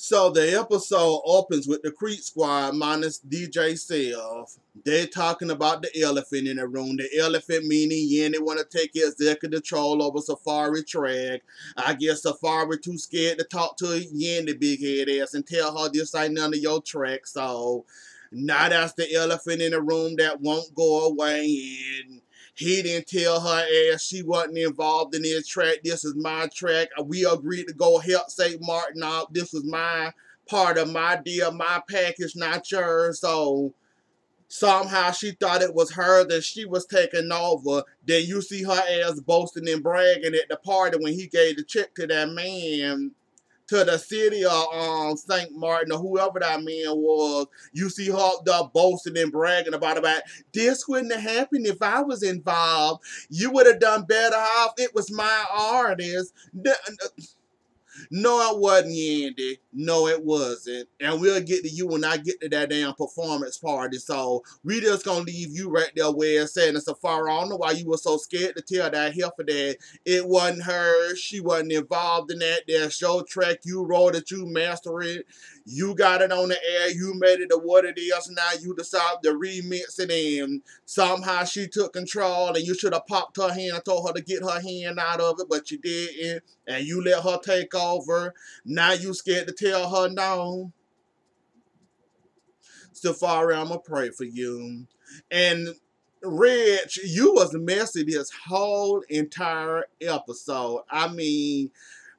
So the episode opens with the Creek Squad minus DJ Self. They're talking about the elephant in the room. The elephant meaning Yandy want to take executive control over Safari Track. I guess Safari too scared to talk to Yandy big head ass and tell her this ain't none of your track. So now that's the elephant in the room that won't go away. And he didn't tell her ass she wasn't involved in his track. This is my track. We agreed to go help St. Martin out. This was my part of my deal, my package, not yours. So somehow she thought it was her that she was taking over. Then you see her ass boasting and bragging at the party when he gave the check to that man, to the city of St. Martin or whoever that man was. You see her up there boasting and bragging about this wouldn't have happened if I was involved. You would have done better off. It was my artist. No, it wasn't, Yandy. No, it wasn't. And we'll get to you when I get to that damn performance party. So we just gonna leave you right there where it's saying, Safari, I don't know why you were so scared to tell that heifer that it wasn't her. She wasn't involved in that. That's your track. You wrote it. You mastered it. You got it on the air. You made it to what it is. Now you decide to remix it, and somehow she took control, and you should have popped her hand and told her to get her hand out of it, but you didn't, and you let her take over. Now you scared to tell her no. Safari, I'ma pray for you. And Reg, you was messy this whole entire episode. I mean,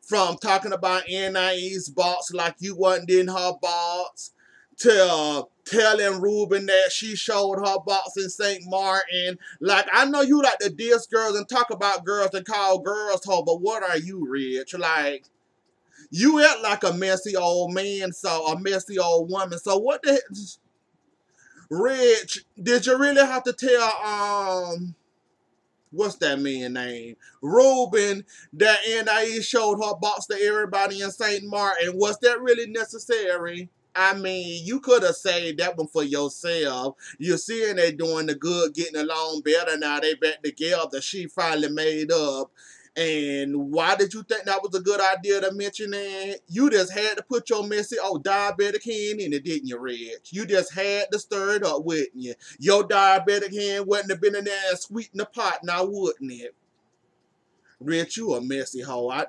from talking about NIE's box like you wasn't in her box, to telling Ruben that she showed her box in St. Martin. Like, I know you like to diss girls and talk about girls and call girls hoe, but what are you, Rich? Like, you act like a messy old man, so a messy old woman. So what the heck? Rich, did you really have to tell what's that man name? Ruben, that NIE showed her box to everybody in St. Martin. Was that really necessary? I mean, you could have saved that one for yourself. You're seeing they doing the good, getting along better now. They back together. She finally made up. And why did you think that was a good idea to mention that? You just had to put your messy old diabetic hand in it, didn't you, Reg? You just had to stir it up, wouldn't you? Your diabetic hand wouldn't have been in there and sweeten the pot, now wouldn't it? Rich, you a messy hoe.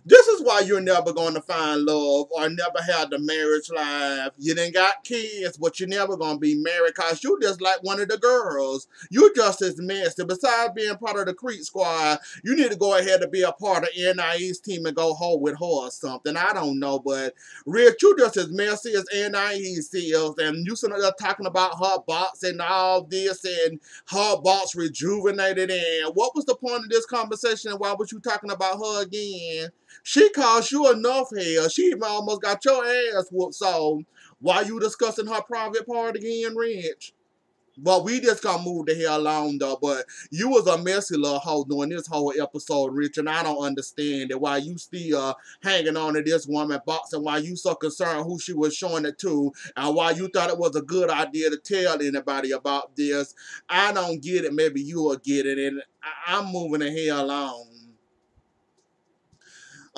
This is why you're never going to find love or never have the marriage life. You done got kids, but you're never going to be married because you just like one of the girls. You just as messy. Besides being part of the Creek Squad, you need to go ahead and be a part of NIE's team and go home with her or something. I don't know, but Rich, you just as messy as NIE's is. And you sitting there talking about her box and all this and her box rejuvenated. And what was the point of this conversation? Why was you talking about her again? She caused you enough hell. She even almost got your ass whooped. So why you discussing her private part again, Rich? But we just gonna move the hell along though. But you was a messy little hoe during this whole episode, Rich, and I don't understand it. Why you still hanging on to this woman box, and why you so concerned who she was showing it to, and why you thought it was a good idea to tell anybody about this. I don't get it. Maybe you will get it, and I'm moving the hell on.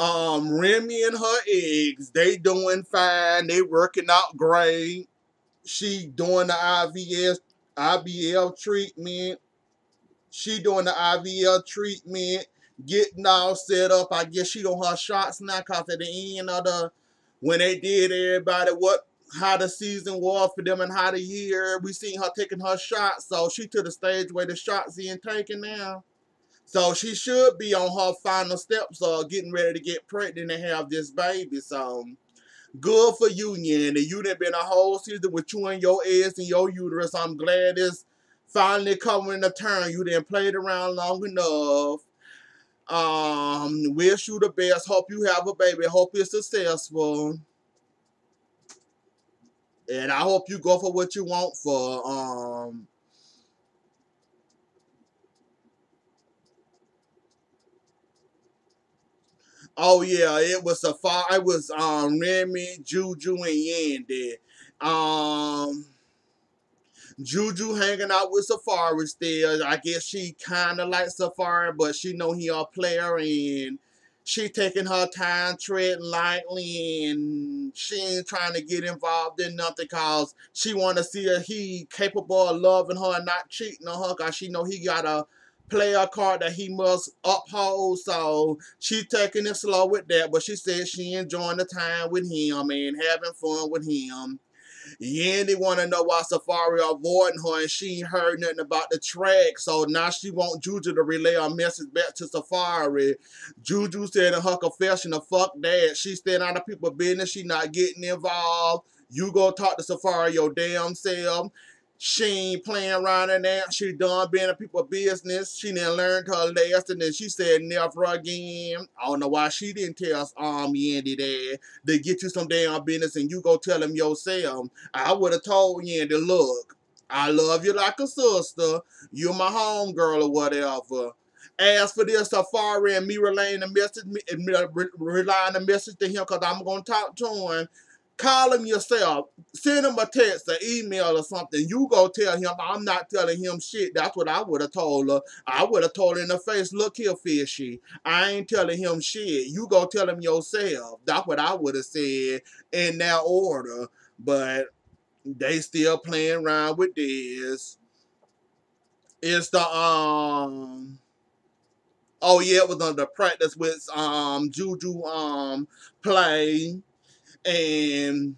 Remy and her eggs, they doing fine. They working out great. She doing the IVL treatment. She doing the IVL treatment, getting all set up. I guess she on her shots now, cause at the end of when they did everybody how the season was for them and how the year, we seen her taking her shots. So she to the stage where the shots being taken now. So she should be on her final steps getting ready to get pregnant and have this baby. So good for you, Yandy. You done been a whole season with you and your eggs and your uterus. I'm glad it's finally coming to turn. You done played around long enough. Wish you the best. Hope you have a baby. Hope it's successful. And I hope you go for what you want for. Oh yeah, it was Safari. It was Remy, Juju, and Yandy. Um, Juju hanging out with Safari still. I guess she kind of likes Safari, but she know he a player, and she taking her time, treading lightly, and she ain't trying to get involved in nothing cause she want to see a he capable of loving her and not cheating on her cause she know he got a player card that he must uphold. So she taking it slow with that, but she said she enjoying the time with him and having fun with him. Yandy want to know why Safari avoiding her and she ain't heard nothing about the track. So now she want Juju to relay a message back to Safari. Juju said in her confession, fuck that. She staying out of people's business. She not getting involved. You go talk to Safari your damn self. She ain't playing around in that. She done being in people's business. She didn't learn her lesson and she said never again. I don't know why she didn't tell us Yandy that. They get you some damn business and you go tell him yourself. I would have told Yandy, look, I love you like a sister. You're my home girl or whatever. As for this Safari and me relaying the message, relying the message to him because I'm going to talk to him, call him yourself. Send him a text, an email or something. You go tell him I'm not telling him shit. That's what I would have told her. I would have told her in the face, look here, fishy. I ain't telling him shit. You go tell him yourself. That's what I would have said in that order. But they still playing around with this. It's the oh yeah, it was on the practice with Juju play and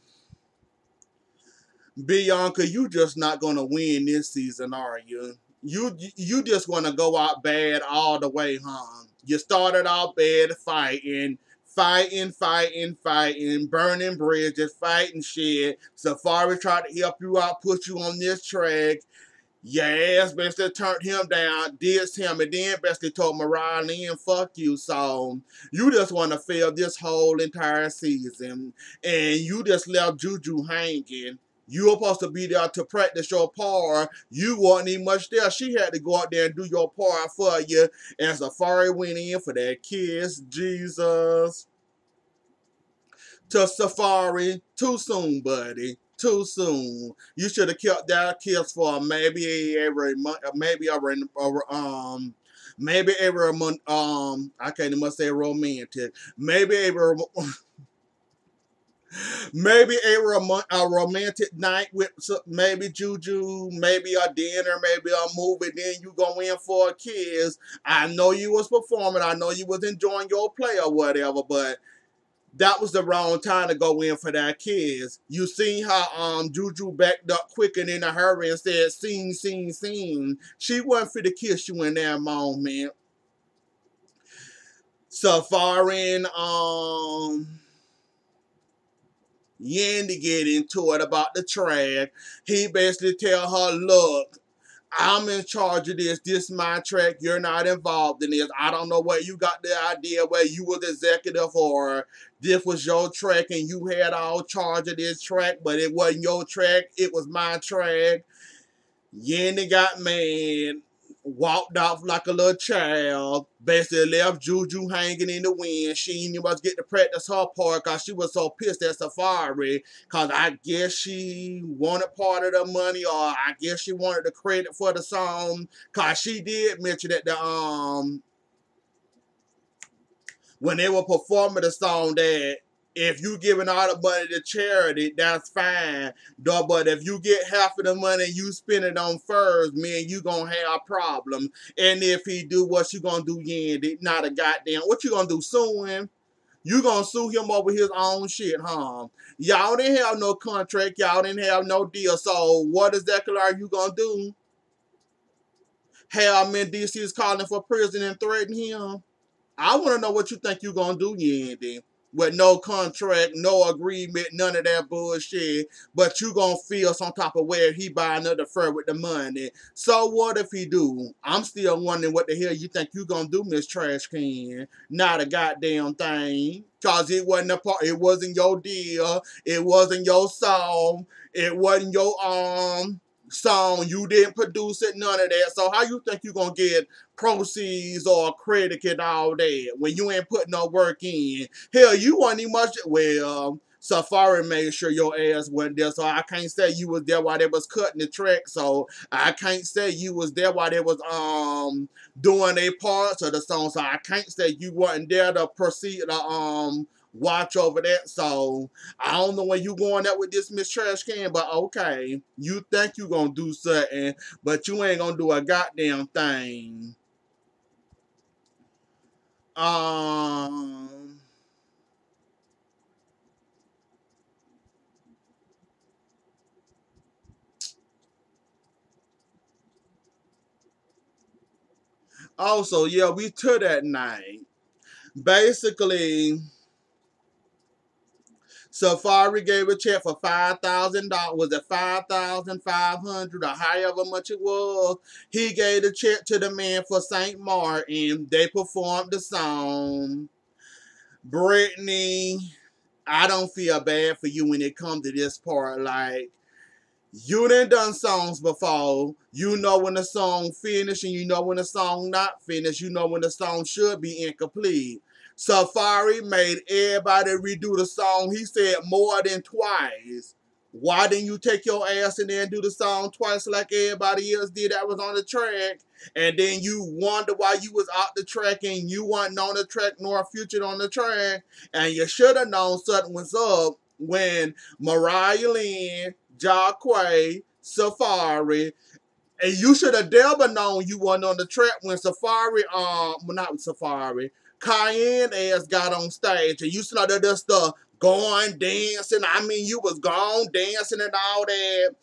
Bianca, you just not gonna win this season, are you? You just wanna go out bad all the way, huh? You started out bad fighting, burning bridges, fighting shit. Safari tried to help you out, put you on this track. Your ass basically turned him down, dissed him, and then basically told Mariah Lynn, fuck you. So you just want to fail this whole entire season. And you just left Juju hanging. You were supposed to be there to practice your part. You wasn't even much there. She had to go out there and do your part for you. And Safari went in for that kiss. Jesus. To Safari. Too soon, buddy. Too soon. You should have kept that kiss for maybe every month, maybe every month. I can't even say romantic. Maybe a romantic night with maybe Juju, maybe a dinner, maybe a movie. Then you go in for a kiss. I know you was performing. I know you was enjoying your play or whatever, but that was the wrong time to go in for that kiss. You seen how Juju backed up quick and in a hurry and said, scene, scene, scene. She wasn't for to kiss you in that moment. Safari and Yandy get into it about the track. He basically tell her, look, I'm in charge of this. This is my track. You're not involved in this. I don't know where you got the idea, where you was executive or this was your track and you had all charge of this track, but it wasn't your track. It was my track. Yandy got mad, walked off like a little child, basically left Juju hanging in the wind. She didn't even get to practice her part because she was so pissed at Safari because I guess she wanted part of the money or I guess she wanted the credit for the song because she did mention that when they were performing the song that if you giving all the money to charity, that's fine. But if you get half of the money and you spend it on furs, man, you gonna have a problem. And if he do, what you gonna do, Yandy? Not a goddamn. What you gonna do, sue him? You gonna sue him over his own shit, huh? Y'all didn't have no contract. Y'all didn't have no deal. So what exactly are you gonna do? Have him in DC's calling for prison and threaten him? I want to know what you think you're going to do, Yandy. With no contract, no agreement, none of that bullshit. But you going to feel some type of way if he buy another fur with the money. So what if he do? I'm still wondering what the hell you think you going to do, Miss Trash Can. Not a goddamn thing. Because it wasn't it wasn't your deal. It wasn't your song. It wasn't your song. You didn't produce it, none of that. So how you think you gonna get proceeds or credit and all that when you ain't putting no work in? Hell, you wasn't even much. Well, Safari made sure your ass wasn't there. So I can't say you was there while they was cutting the track. So I can't say you was there while they was doing their parts of the song. So I can't say you wasn't there to proceed to watch over that. So I don't know where you going at with this Miss Trash Can, but okay. You think you gonna do something, but you ain't gonna do a goddamn thing. Um Also, yeah, we took that night. Basically, Safari gave a check for $5,000. Was it 5,500 or however much it was? He gave the check to the man for St. Martin. They performed the song. Brittany, I don't feel bad for you when it comes to this part. Like, you done songs before. You know when the song finished and you know when the song not finished. You know when the song should be incomplete. Safari made everybody redo the song. He said more than twice. Why didn't you take your ass in there and do the song twice like everybody else did that was on the track? And then you wonder why you was out the track and you wasn't on the track nor featured on the track. And you should have known something was up when Mariah Lynn, Jacquay, Safari, and you should have never known you wasn't on the track when Safari, well, not Safari, Cayenne ass got on stage, and you saw that stuff going, dancing. I mean, you was gone, dancing and all that.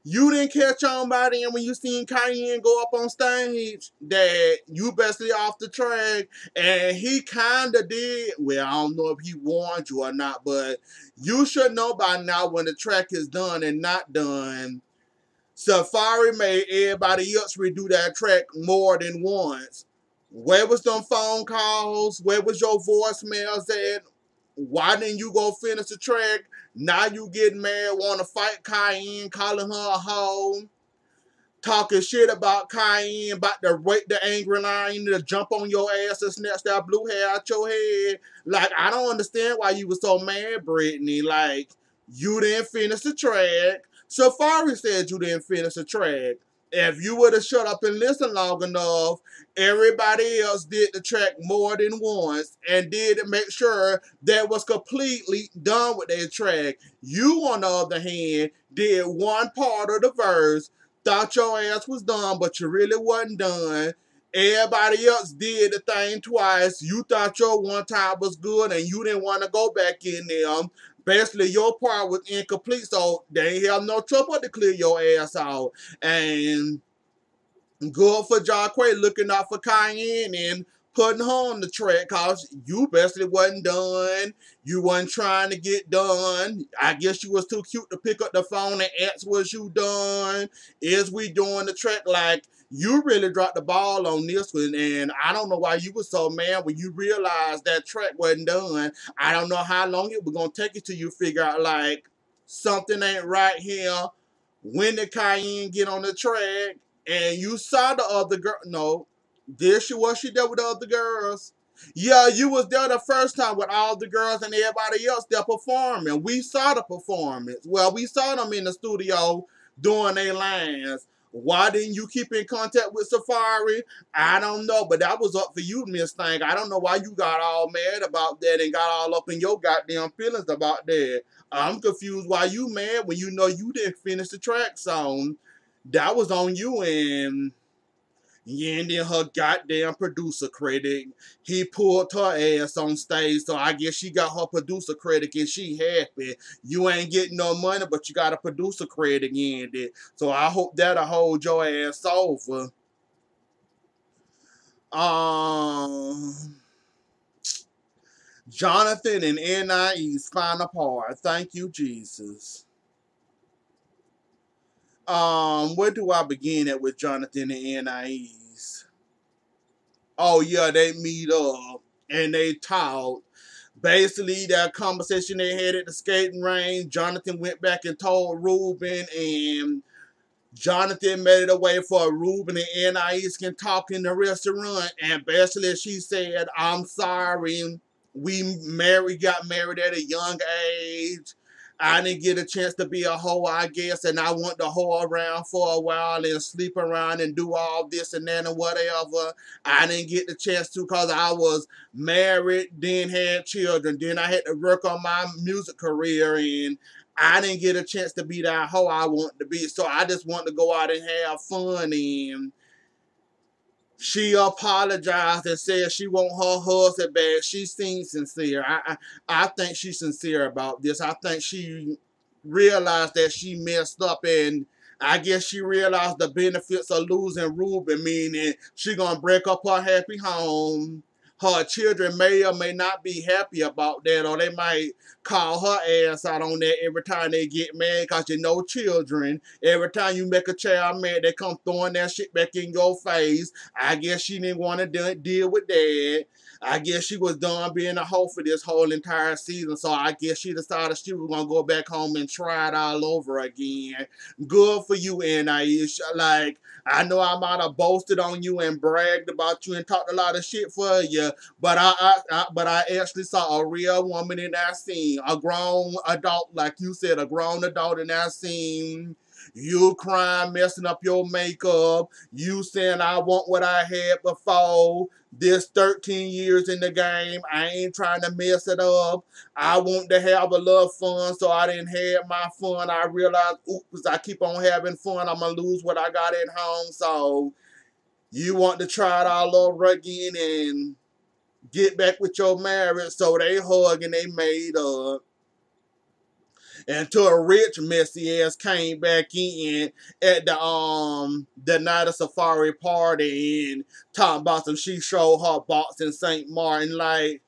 You didn't catch on by then when you seen Cayenne go up on stage that you basically off the track, and he kind of did. Well, I don't know if he warned you or not, but you should know by now when the track is done and not done. Safari made everybody else redo that track more than once. Where was them phone calls? Where was your voicemails at? Why didn't you go finish the track? Now you getting mad, want to fight Cayenne, calling her a hoe, talking shit about Cayenne, about to break the angry line, to jump on your ass and snatch that blue hair out your head. Like, I don't understand why you was so mad, Brittany. Like, you didn't finish the track. Safari said you didn't finish the track. If you would have shut up and listened long enough, everybody else did the track more than once and did make sure that was completely done with their track. You, on the other hand, did one part of the verse, thought your ass was done, but you really wasn't done. Everybody else did the thing twice. You thought your one time was good and you didn't want to go back in there. Basically, your part was incomplete, so they ain't have no trouble to clear your ass out. And good for Jacquay looking out for Cayenne and putting her on the track because you basically wasn't done. You wasn't trying to get done. I guess you was too cute to pick up the phone and ask, was you done? Is we doing the track? Like, you really dropped the ball on this one, and I don't know why you was so mad when you realized that track wasn't done. I don't know how long it was going to take it till you figure out, like, something ain't right here. When did Cayenne get on the track? And you saw the other girl. No, there she was. She there with the other girls. Yeah, you was there the first time with all the girls and everybody else there performing. We saw the performance. Well, we saw them in the studio doing their lines. Why didn't you keep in contact with Safari? I don't know, but that was up for you, Miss Thing. I don't know why you got all mad about that and got all up in your goddamn feelings about that. I'm confused why you mad when you know you didn't finish the track song. That was on you, and yeah, and then her goddamn producer credit. He pulled her ass on stage, so I guess she got her producer credit and she happy. You ain't getting no money, but you got a producer credit in it. So I hope that'll hold your ass over. Um Jonathan and NIE's final part. Thank you, Jesus. Where do I begin at with Jonathan and NIE's? Oh yeah, they meet up and they talk. Basically, that conversation they had at the skating range, Jonathan went back and told Ruben, and Jonathan made it a way for Ruben and Anais can talk in the restaurant. And basically, she said, "I'm sorry." got married at a young age. I didn't get a chance to be a hoe, I guess, and I went to hoe around for a while and sleep around and do all this and that and whatever. I didn't get the chance to because I was married, then had children, then I had to work on my music career, and I didn't get a chance to be that hoe I wanted to be. So I just wanted to go out and have fun, and she apologized and said she want her husband back. She seems sincere. I think she's sincere about this. I think she realized that she messed up, and I guess she realized the benefits of losing Ruben, meaning she gonna break up her happy home. Her children may or may not be happy about that, or they might call her ass out on that every time they get mad, because you know children, every time you make a child mad, they come throwing that shit back in your face. I guess she didn't want to deal with that. I guess she was done being a hoe for this whole entire season, so I guess she decided she was gonna go back home and try it all over again. Good for you, Anais. Like, I know I might have boasted on you and bragged about you and talked a lot of shit for you, but I actually saw a real woman in that scene, a grown adult, like you said, a grown adult in that scene. You crying, messing up your makeup. You saying I want what I had before. This 13 years in the game, I ain't trying to mess it up. I want to have a little fun, so I didn't have my fun. I realized, oops, I keep on having fun, I'm going to lose what I got at home. So you want to try it all over again and get back with your marriage. So they hug and they made up. Until a rich messy ass came back in at the night of safari party and talking about some she showed her box in St. Martin. Like,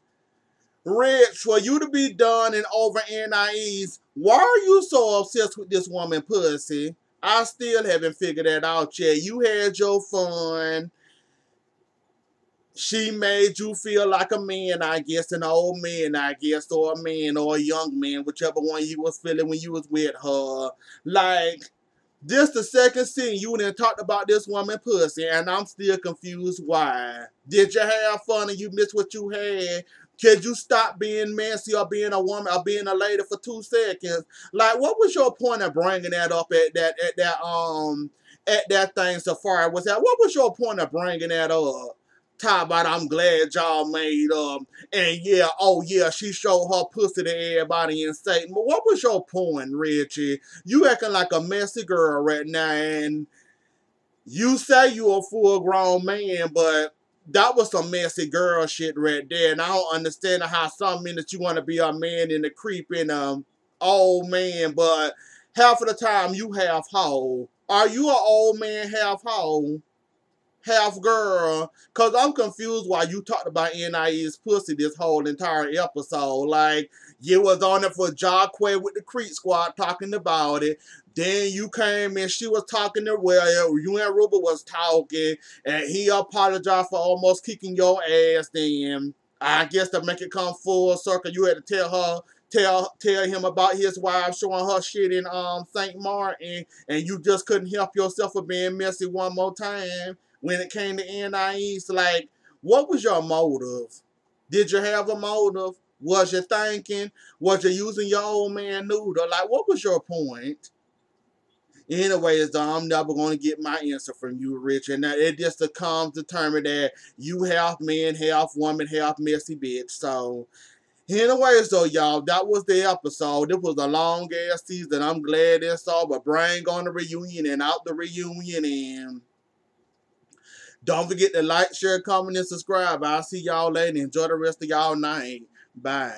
Rich, for you to be done and over NIEs, why are you so obsessed with this woman pussy? I still haven't figured that out yet. You had your fun. She made you feel like a man, I guess, an old man, I guess, or a man, or a young man, whichever one you was feeling when you was with her. Like, this the second scene you done talked about this woman pussy, and I'm still confused why. Did you have fun and you missed what you had? Could you stop being messy or being a woman or being a lady for 2 seconds? Like, what was your point of bringing that up at that thing Safari? Was that what was your point of bringing that up? Talk about I'm glad y'all made up. And yeah, oh yeah, she showed her pussy to everybody in Satan. But what was your point, Richie? You acting like a messy girl right now, and you say you a full grown man, but that was some messy girl shit right there. And I don't understand how some minutes you want to be a man and a creeping old man, but half of the time you half hoe. Are you an old man half hoe? Half girl, cause I'm confused why you talked about NIE's pussy this whole entire episode. Like, you was on it for Jacquay with the Creek Squad talking about it. Then you came and she was talking to, well, you and Ruben was talking, and he apologized for almost kicking your ass. Then I guess to make it come full circle, you had to tell him about his wife showing her shit in St. Martin, and you just couldn't help yourself for being messy one more time when it came to NIEs. Like, what was your motive? Did you have a motive? Was you thinking? Was you using your old man noodle? Like, what was your point? Anyways, I'm never going to get my answer from you, Rich. And it just comes determined that you half man, half woman, half messy bitch. So, anyways, though, y'all, that was the episode. It was a long ass season. I'm glad it's over. Bring on the reunion and out the reunion, and don't forget to like, share, comment, and subscribe. I'll see y'all later. Enjoy the rest of y'all night. Bye.